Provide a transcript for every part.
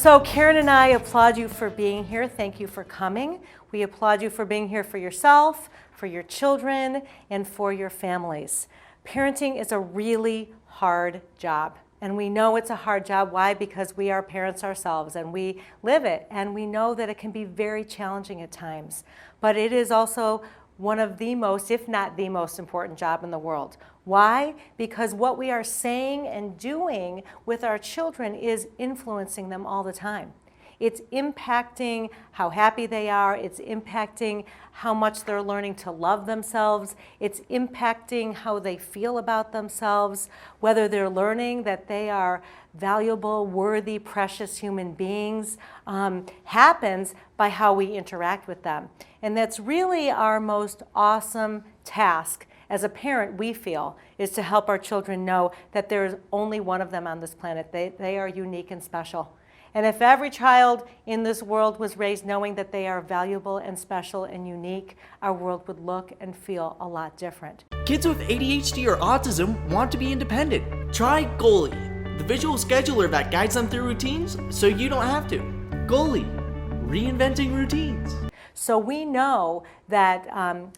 So Karen and I applaud you for being here. Thank you for coming. We applaud you for being here for yourself, for your children, and for your families. Parenting is a really hard job. And we know it's a hard job. Why? Because we are parents ourselves and we live it. And we know that it can be very challenging at times. But it is also one of the most, if not the most important job in the world. Why? Because what we are saying and doing with our children is influencing them all the time. It's impacting how happy they are. It's impacting how much they're learning to love themselves. It's impacting how they feel about themselves, whether they're learning that they are valuable, worthy, precious human beings, happens by how we interact with them. And that's really our most awesome task as a parent, we feel, is to help our children know that there's only one of them on this planet. They are unique and special. And if every child in this world was raised knowing that they are valuable and special and unique, our world would look and feel a lot different. Kids with ADHD or autism want to be independent. Try Goalie, the visual scheduler that guides them through routines so you don't have to. Goalie, reinventing routines. So we know that,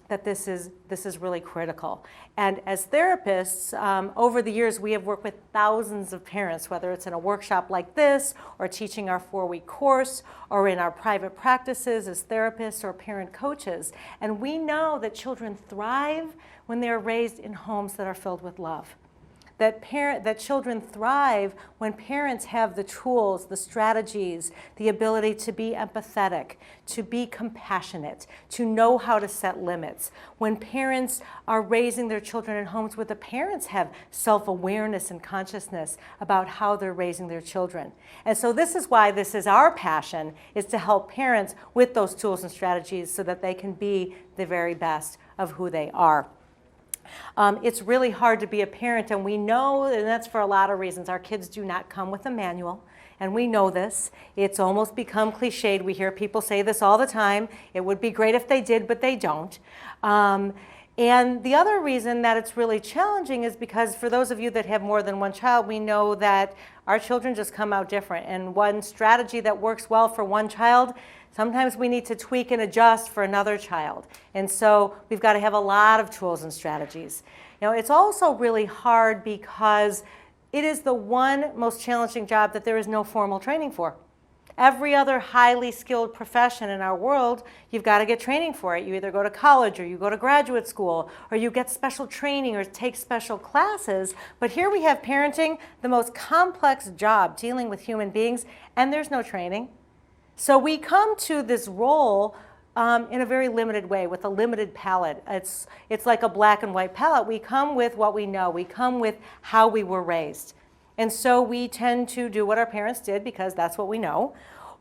that this is really critical. And as therapists, over the years, we have worked with thousands of parents, whether it's in a workshop like this, or teaching our 4-week course, or in our private practices as therapists or parent coaches. And we know that children thrive when they're raised in homes that are filled with love. That children thrive when parents have the tools, the strategies, the ability to be empathetic, to be compassionate, to know how to set limits. When parents are raising their children in homes where the parents have self-awareness and consciousness about how they're raising their children. And so this is why this is our passion, is to help parents with those tools and strategies so that they can be the very best of who they are. It's really hard to be a parent, and we know, and that's for a lot of reasons. Our kids do not come with a manual, and we know this. It's almost become cliched. We hear people say this all the time. It would be great if they did, but they don't. And the other reason that it's really challenging is because for those of you that have more than one child, we know that our children just come out different. And one strategy that works well for one child, sometimes we need to tweak and adjust for another child. And so we've got to have a lot of tools and strategies. You know, it's also really hard because it is the one most challenging job that there is no formal training for. Every other highly skilled profession in our world, you've got to get training for it. You either go to college or you go to graduate school or you get special training or take special classes. But here we have parenting, the most complex job dealing with human beings, and there's no training. So we come to this role in a very limited way with a limited palette. It's like a black and white palette. We come with what we know. We come with how we were raised. And so we tend to do what our parents did because that's what we know.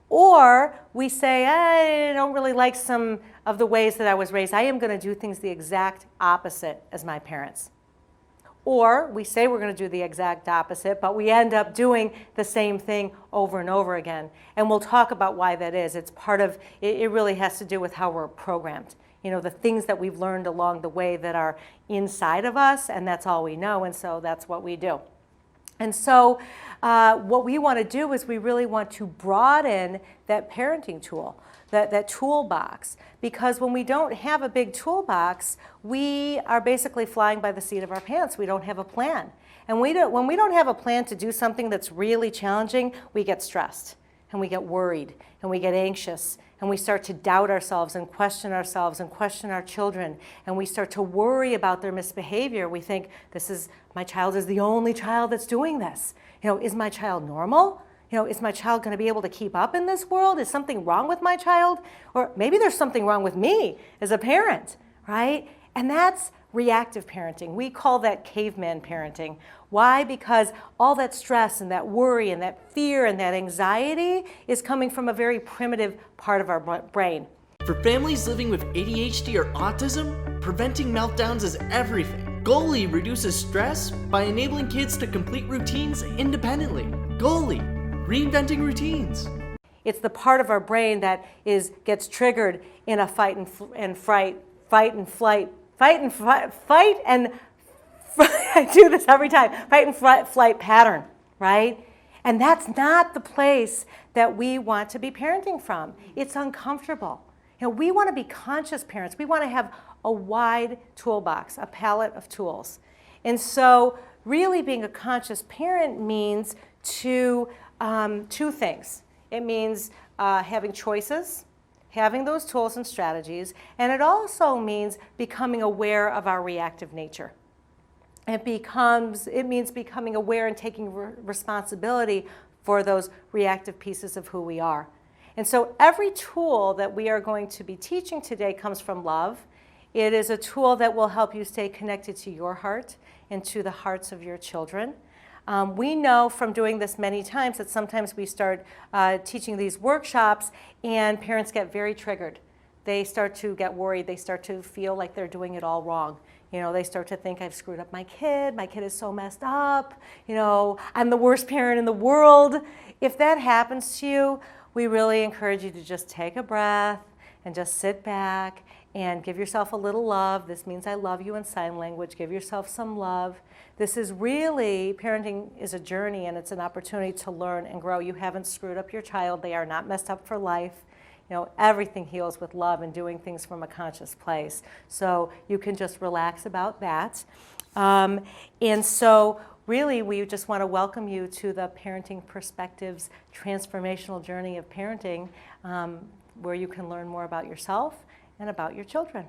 Or we say, I don't really like some of the ways that I was raised. I am going to do things the exact opposite as my parents. Or we say we're going to do the exact opposite, but we end up doing the same thing over and over again. And we'll talk about why that is. It's part of, it really has to do with how we're programmed. You know, the things that we've learned along the way that are inside of us, and that's all we know, and so that's what we do. And so what we want to do is we really want to broaden that parenting tool, that toolbox, because when we don't have a big toolbox, we are basically flying by the seat of our pants. We don't have a plan. And when we don't have a plan to do something that's really challenging, we get stressed, and we get worried, and we get anxious, and we start to doubt ourselves and question our children, and we start to worry about their misbehavior. We think, my child is the only child that's doing this. You know, is my child normal? You know, is my child going to be able to keep up in this world? Is something wrong with my child? Or maybe there's something wrong with me as a parent, right? And that's reactive parenting. We call that caveman parenting. Why? Because all that stress and that worry and that fear and that anxiety is coming from a very primitive part of our brain. For families living with ADHD or autism, preventing meltdowns is everything. Goalie reduces stress by enabling kids to complete routines independently. Goalie, reinventing routines. It's the part of our brain that gets triggered in a fight and flight. I do this every time. Fight and flight pattern, right? And that's not the place that we want to be parenting from. It's uncomfortable. We want to be conscious parents. We want to have a wide toolbox, a palette of tools. And so really being a conscious parent means two things. It means having choices, having those tools and strategies, and it also means becoming aware of our reactive nature. It means becoming aware and taking responsibility for those reactive pieces of who we are. And so every tool that we are going to be teaching today comes from love. It is a tool that will help you stay connected to your heart and to the hearts of your children. We know from doing this many times that sometimes we start teaching these workshops and parents get very triggered. They start to get worried. They start to feel like they're doing it all wrong. They start to think, I've screwed up my kid is so messed up, I'm the worst parent in the world. If that happens to you, we really encourage you to just take a breath and just sit back and give yourself a little love. This means I love you in sign language. Give yourself some love. This is really, parenting is a journey and it's an opportunity to learn and grow. You haven't screwed up your child. They are not messed up for life. Everything heals with love and doing things from a conscious place. So you can just relax about that. And so really, we just want to welcome you to the Parenting Perspectives transformational journey of parenting, where you can learn more about yourself and about your children.